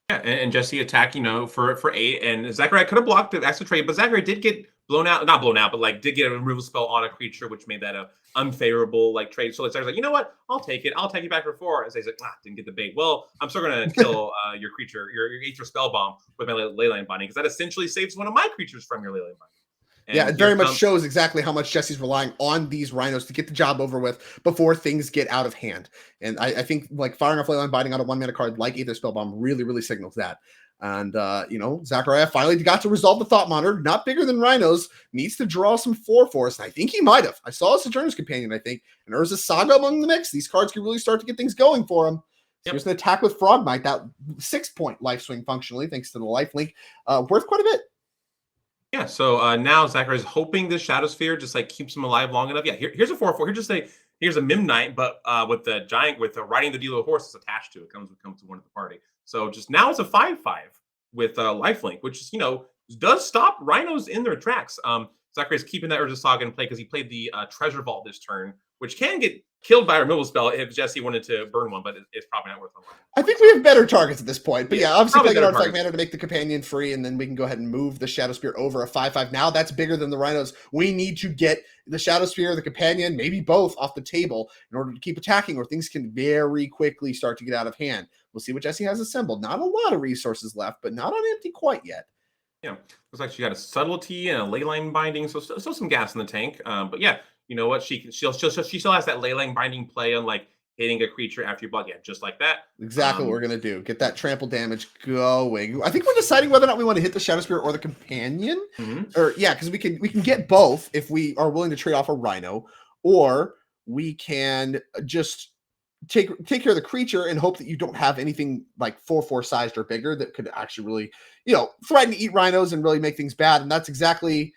Yeah, and Jesse attacked, for 8, and Zacharia could have blocked the extra trade, but Zacharia did get not blown out, but did get a removal spell on a creature, which made that a unfavorable trade. So Zacharai's like, you know what? I'll take it. I'll take you back for 4. And he's like, didn't get the bait. Well, I'm still gonna kill your creature, your Aether Spell Bomb with my Leyline Binding, because that essentially saves one of my creatures from your Leyline Binding. And yeah, it very much shows exactly how much Jesse's relying on these Rhinos to get the job over with before things get out of hand. And I think firing off Leyline Binding on a 1-mana card like Aether Spell Bomb really, really signals that. And, Zacharia finally got to resolve the Thought Monitor, not bigger than Rhinos, needs to draw some 4/4s. And I think he might have. I saw a Sojourner's Companion, I think, and there's a Saga among the mix. These cards can really start to get things going for him. So here's an attack with Frogmite, that 6-point life swing functionally, thanks to the life link, worth quite a bit. Yeah, so now Zacharia is hoping the Shadow Sphere just keeps him alive long enough. Yeah, here's a 4/4. Here's a Mimknight, but with the giant, with the riding the Dealer horse is attached to it. Comes to one at the party. So just now it's a 5/5 with lifelink, which is does stop Rhinos in their tracks. Zacharia is keeping that Urza Saga in play because he played the Treasure Vault this turn, which can get killed by a removal spell if Jesse wanted to burn one, but it's probably not worth it. I think we have better targets at this point. But yeah, obviously playing an Artifact Mana to make the Companion free, and then we can go ahead and move the Shadow Spear over a 5/5. Now that's bigger than the Rhinos. We need to get the Shadow Spear, the Companion, maybe both off the table in order to keep attacking, or things can very quickly start to get out of hand. We'll see what Jesse has assembled. Not a lot of resources left, but not on empty quite yet. Yeah, looks like she got a Subtlety and a Leyline Binding, so still some gas in the tank. But yeah, you know what? She still has that Leyline Binding play on hitting a creature after you block. Yeah, just like that. Exactly what we're gonna do. Get that trample damage going. I think we're deciding whether or not we want to hit the Shadow Spirit or the Companion. Or because we can get both if we are willing to trade off a Rhino, or we can just take care of the creature and hope that you don't have anything 4/4 sized or bigger that could actually really, threaten to eat Rhinos and really make things bad. And that's exactly,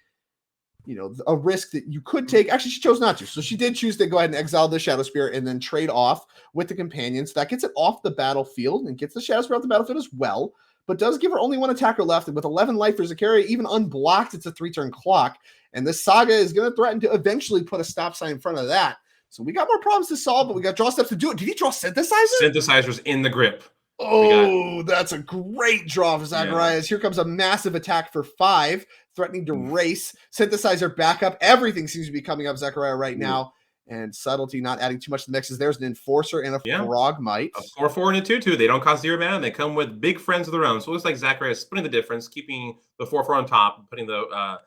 a risk that you could take. Actually, she chose not to. So she did choose to go ahead and exile the Shadow Spear and then trade off with the Companion. So that gets it off the battlefield and gets the Shadow Spear off the battlefield as well, but does give her only 1 attacker left. And with 11 life for Zacharia, even unblocked, it's a 3-turn clock. And this Saga is going to threaten to eventually put a stop sign in front of that. So we got more problems to solve, but we got draw steps to do it. Did he draw Synthesizer? Synthesizer's in the grip. Oh, that's a great draw for Zacharia. Here comes a massive attack for 5, threatening to race. Synthesizer backup. Everything seems to be coming up Zacharia right now. And Subtlety not adding too much to the mix. There's an Enforcer and a Frogmite. A 4/4 and a 2/2. They don't cost 0 mana. And they come with big friends of their own. So it looks like Zacharia is splitting the difference, keeping the 4/4 on top, putting the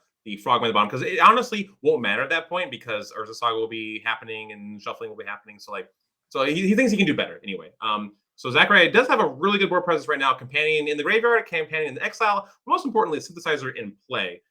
Frogmite at the bottom, because it honestly won't matter at that point because Urza Saga will be happening and shuffling will be happening. So he thinks he can do better anyway. So Zacharia does have a really good board presence right now. Companion in the graveyard, Companion in the exile. But most importantly, Synthesizer in play.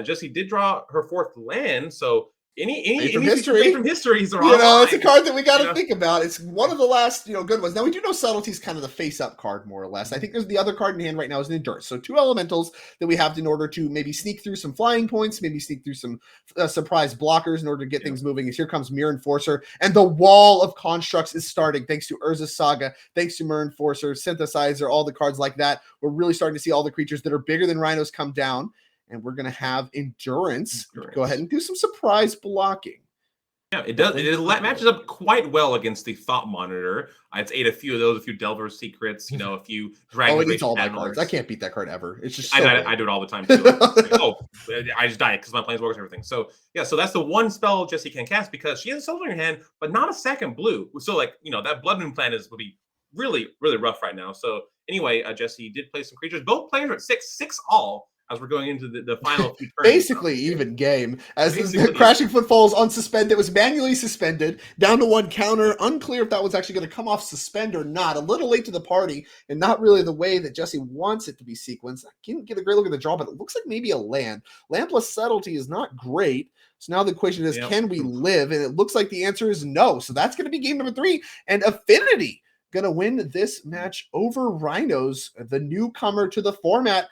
Jesse did draw her 4th land, so any from history are online. It's a card that we got to think about. It's one of the last good ones. Now we do know Subtlety is kind of the face-up card, more or less. I think there's the other card in hand right now is an Endurance. So 2 elementals that we have in order to maybe sneak through some flying points, maybe sneak through some surprise blockers in order to get things moving. Here comes Mirror Enforcer, and the wall of constructs is starting thanks to Urza Saga, thanks to Mirror Enforcer, Synthesizer, all the cards like that. We're really starting to see all the creatures that are bigger than Rhinos come down. And we're going to have Endurance. Go ahead and do some surprise blocking. Yeah, it does. It matches up quite well against the Thought Monitor. It's ate a few of those, a few Delver's Secrets, a few Dragon. It eats all my cards. I can't beat that card ever. It's just I do it all the time too. I just die because my planeswalkers and everything. So yeah, so that's the one spell Jesse can cast because she has a silver in her hand, but not a second blue. So that Blood Moon plan would be really, really rough right now. So anyway, Jesse did play some creatures. Both players are at 6 all as we're going into the final few turns. Basically even game, as the Basically, Crashing Footfalls on suspend that was manually suspended down to 1 counter. Unclear if that was actually going to come off suspend or not. A little late to the party and not really the way that Jesse wants it to be sequenced. I can't get a great look at the draw, but it looks like maybe a land. Land plus subtlety is not great. So now the question is, can we live? And it looks like the answer is no. So that's going to be game number 3. And Affinity going to win this match over Rhinos, the newcomer to the format.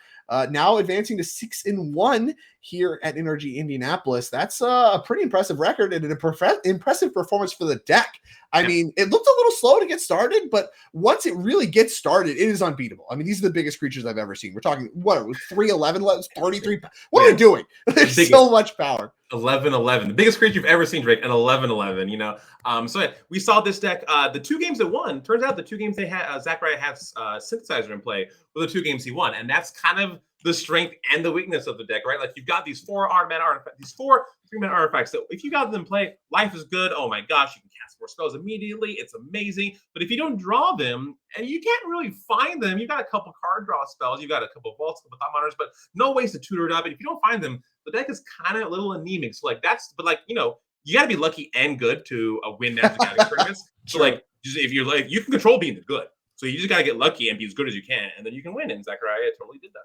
Now advancing to 6-1 here at Energy Indianapolis. That's a pretty impressive record and an impressive performance for the deck. I mean, it looked a little slow to get started, but once it really gets started, it is unbeatable. I mean, these are the biggest creatures I've ever seen. We're talking, what are we, 311, 33? What are we doing? There's so much power. 11-11, the biggest creature you've ever seen, Drake, and 11-11, you know. So yeah, we saw this deck, the 2 games it won. Turns out the 2 games they had, Zacharia has Synthesizer in play were the 2 games he won. And that's kind of the strength and the weakness of the deck, right? Like you've got these 4 mana artifacts, these 4 3-mana artifacts that if you got them in play, life is good. Oh my gosh, you can cast 4 spells immediately. It's amazing. But if you don't draw them, and you can't really find them, you've got a couple card draw spells, you've got a couple of vaults, a couple of thought monitors, but no ways to tutor it up. And if you don't find them, the deck is kind of a little anemic. So like but like, you know, you got to be lucky and good to win Magic Gathering tournaments. So like, if you're like, you can control being good. So you just got to get lucky and be as good as you can, and then you can win. And Zacharia totally did that.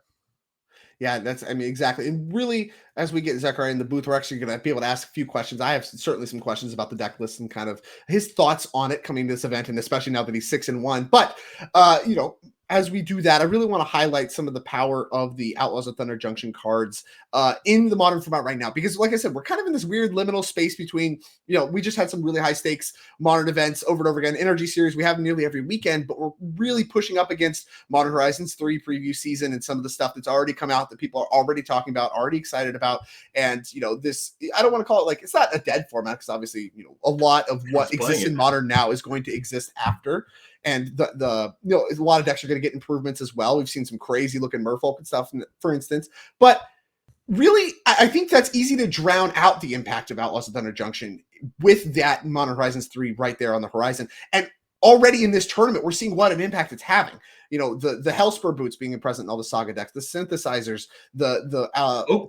Yeah, I mean, exactly. And really, as we get Zacharia in the booth, we're actually going to be able to ask a few questions. I have certainly some questions about the deck list and kind of his thoughts on it coming to this event, and especially now that he's 6-1. But, you know, as we do that, I really want to highlight some of the power of the Outlaws of Thunder Junction cards in the modern format right now. Because like I said, we're kind of in this weird liminal space between, you know, we just had some really high stakes modern events over and over again. Energy series we have nearly every weekend, but we're really pushing up against Modern Horizons 3 preview season and some of the stuff that's already come out that people are already talking about, already excited about. And, you know, this, I don't want to call it like, it's not a dead format because obviously, you know, a lot of what exists in modern now is going to exist after. And the you know, a lot of decks are going to get improvements as well. We've seen some crazy looking Merfolk and stuff, for instance. But really, I think that's easy to drown out the impact of Outlaws of Thunder Junction with that Modern Horizons 3 right there on the horizon. And already in this tournament, we're seeing what an impact it's having. You know, the Hellspur boots being present in all the Saga decks, the synthesizers, the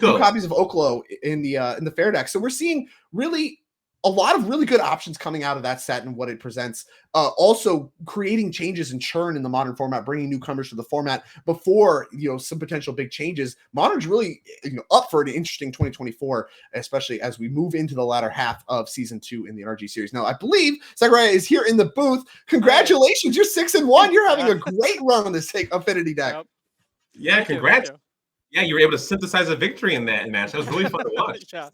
2 copies of Oklo in the Fair deck. So we're seeing really a lot of really good options coming out of that set and what it presents. Also creating changes and churn in the modern format, bringing newcomers to the format before, you know, some potential big changes. Modern's really, you know, up for an interesting 2024, especially as we move into the latter half of season 2 in the NRG series. Now, I believe Zacharia is here in the booth. Congratulations. You're 6-1. You're having a great run on this Affinity deck. Yep. Yeah, congrats. Yeah, you were able to synthesize a victory in that match. That was really fun to watch. Yeah.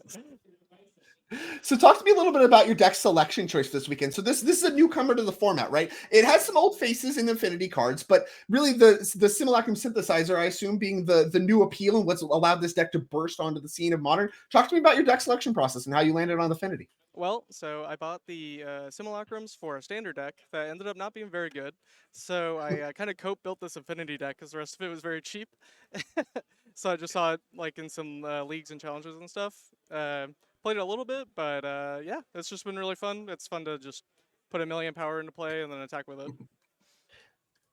So talk to me a little bit about your deck selection choice this weekend. So this is a newcomer to the format, right? It has some old faces in Affinity cards, but really the Simulacrum Synthesizer, I assume, being the new appeal and what's allowed this deck to burst onto the scene of Modern. Talk to me about your deck selection process and how you landed on Affinity. Well, so I bought the Simulacrums for a standard deck that ended up not being very good. So I kind of built this Affinity deck because the rest of it was very cheap. So I just saw it like in some leagues and challenges and stuff. Played it a little bit, but yeah, it's just been really fun. It's fun to just put 1,000,000 power into play and then attack with it.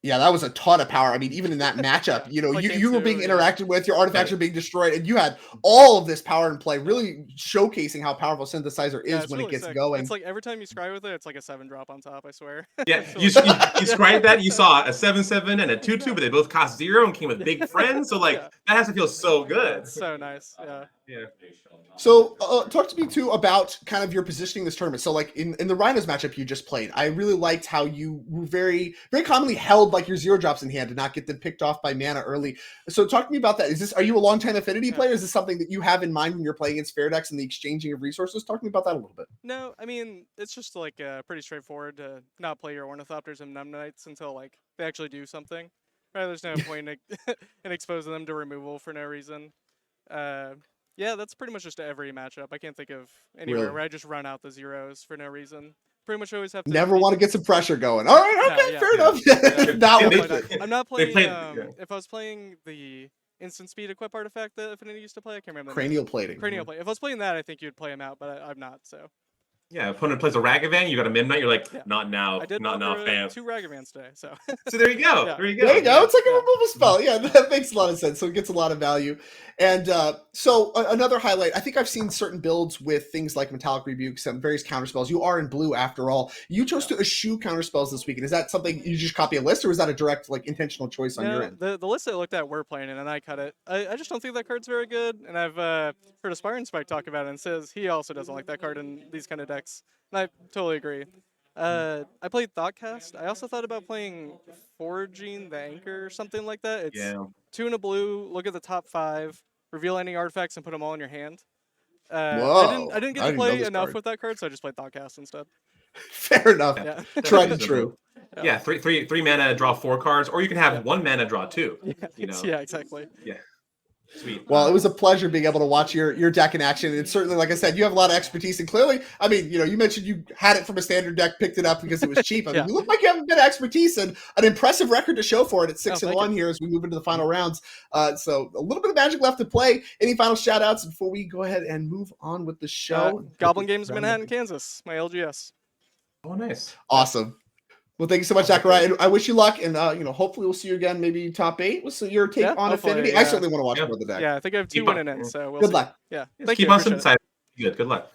Yeah, that was a ton of power. I mean, even in that matchup, you know, like you were being interacted with, your artifacts Right. were being destroyed, and you had all of this power in play, really showcasing how powerful Synthesizer is when really it gets sick. going. It's like every time you scry with it, it's like a 7-drop on top, I swear. Yeah, you scribed that. You saw a 7/7 and a 2/2, but they both cost 0 and came with big friends. So like that has to feel so good. It's so nice. Yeah. Yeah. So talk to me too about kind of your positioning this tournament. So like in the Rhinos matchup you just played, I really liked how you were very, very commonly held like your 0-drops in hand to not get them picked off by mana early. So talk to me about that. Are you a long-time Affinity player? Is this something that you have in mind when you're playing against fair decks and the exchanging of resources? Talk to me about that a little bit. No, I mean, it's just like pretty straightforward to not play your Ornithopters and Numb Knights until like they actually do something. Right? There's no point in exposing them to removal for no reason. Yeah, that's pretty much just every matchup. I can't think of anywhere where I just run out the zeros for no reason. Pretty much always have to. Never want to get some pressure going. All right, okay, fair enough. I'm not playing. If I was playing the instant speed equip artifact that Affinity used to play, I can't remember. Cranial plating. Cranial plate. If I was playing that, I think you'd play him out, but I'm not. So. Yeah, opponent plays a Ragavan, you got a Midnight, you're like, not now, I did not now, fam. 2 Ragavans today, so. So there you go. Yeah. There you go. There you go. Yeah. It's like a removal spell. Yeah, that makes a lot of sense. So it gets a lot of value. And another highlight, I think I've seen certain builds with things like Metallic Rebuke, some various counterspells. You are in blue after all. You chose to eschew counterspells this weekend. Is that something you just copy a list, or is that a direct, like, intentional choice on your end? The list I looked at were playing it, and I cut it. I just don't think that card's very good, and I've heard Aspiring Spike talk about it and says he also doesn't like that card in these kind of decks, and I totally agree. I played Thoughtcast. I also thought about playing Forging the Anchor or something like that. It's 2 in a blue, look at the top 5, reveal any artifacts, and put them all in your hand. Whoa. I didn't get to play enough with that card, so I just played Thoughtcast instead. Fair enough. Yeah. Tried and true. Yeah, three mana, draw 4 cards, or you can have 1 mana, draw 2. You know? Yeah, exactly. Yeah. Sweet. Well, it was a pleasure being able to watch your deck in action. And certainly, like I said, you have a lot of expertise. And clearly, I mean, you mentioned you had it from a standard deck, picked it up because it was cheap. I mean, you look like you have a bit of expertise and an impressive record to show for it at 6-1 here as we move into the final rounds. So a little bit of Magic left to play. Any final shout outs before we go ahead and move on with the show? Goblin Games, Manhattan, Kansas, my LGS. Oh, nice. Awesome. Well, thank you so much, Zacharia. I wish you luck, and hopefully we'll see you again, maybe top 8. What's your take on Affinity? Yeah. I certainly want to watch more of the deck. Yeah, I think I have 2 winning in, so we'll Good see. luck. Yeah, thank you. Keep on some side. Good luck.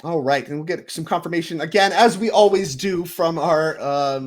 All right, and we'll get some confirmation again, as we always do, from our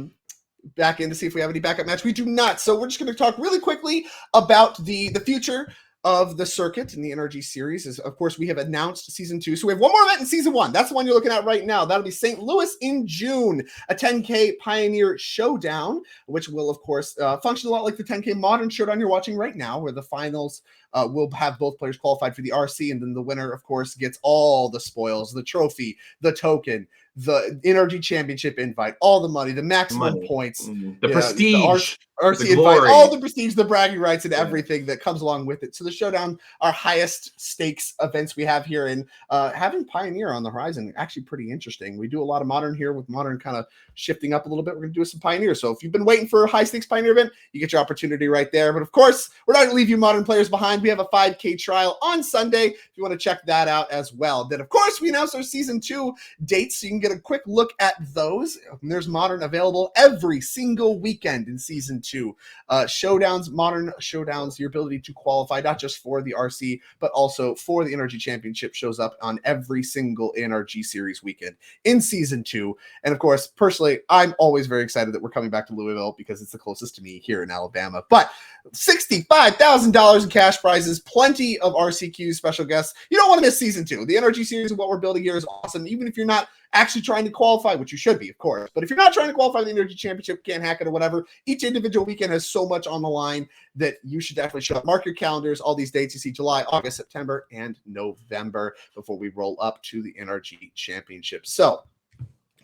back end to see if we have any backup match. We do not, so we're just going to talk really quickly about the future of the circuit in the NRG series. Is, of course, we have announced season 2. So we have one more event in season 1. That's the one you're looking at right now. That'll be St. Louis in June, a 10K Pioneer Showdown, which will, of course, function a lot like the 10K Modern Showdown you're watching right now, where the finals will have both players qualified for the RC, and then the winner, of course, gets all the spoils, the trophy, the token, the NRG Championship invite, all the money, the maximum points, the prestige, the RC invite, all the prestige, the bragging rights, and everything that comes along with it. So the Showdown, our highest stakes events we have here, and having Pioneer on the horizon, actually pretty interesting. We do a lot of Modern here, with Modern kind of shifting up a little bit. We're going to do some Pioneer. So if you've been waiting for a high stakes Pioneer event, you get your opportunity right there. But of course, we're not going to leave you Modern players behind. We have a 5K trial on Sunday if you want to check that out as well. Then, of course, we announced our season 2 dates, so you can get a quick look at those. There's Modern available every single weekend in season 2. Showdowns, Modern Showdowns, your ability to qualify not just for the RC, but also for the NRG Championship shows up on every single NRG series weekend in season 2. And of course, personally, I'm always very excited that we're coming back to Louisville because it's the closest to me here in Alabama. But $65,000 in cash prizes, plenty of RCQ special guests. You don't want to miss season 2. The NRG series and what we're building here is awesome, even if you're not actually trying to qualify, which you should be, of course. But if you're not trying to qualify for the NRG Championship, can't hack it or whatever, each individual weekend has so much on the line that you should definitely show up. Mark your calendars. All these dates you see: July, August, September, and November before we roll up to the NRG Championship. So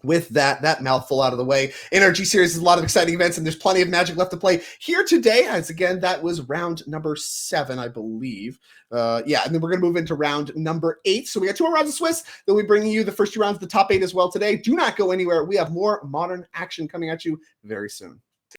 with that mouthful out of the way, NRG series is a lot of exciting events, and there's plenty of Magic left to play here today. As again, that was round number 7, I believe. And then we're going to move into round number 8. So we got 2 more rounds of Swiss. Then we're bringing you the first 2 rounds of the top 8 as well today. Do not go anywhere. We have more Modern action coming at you very soon.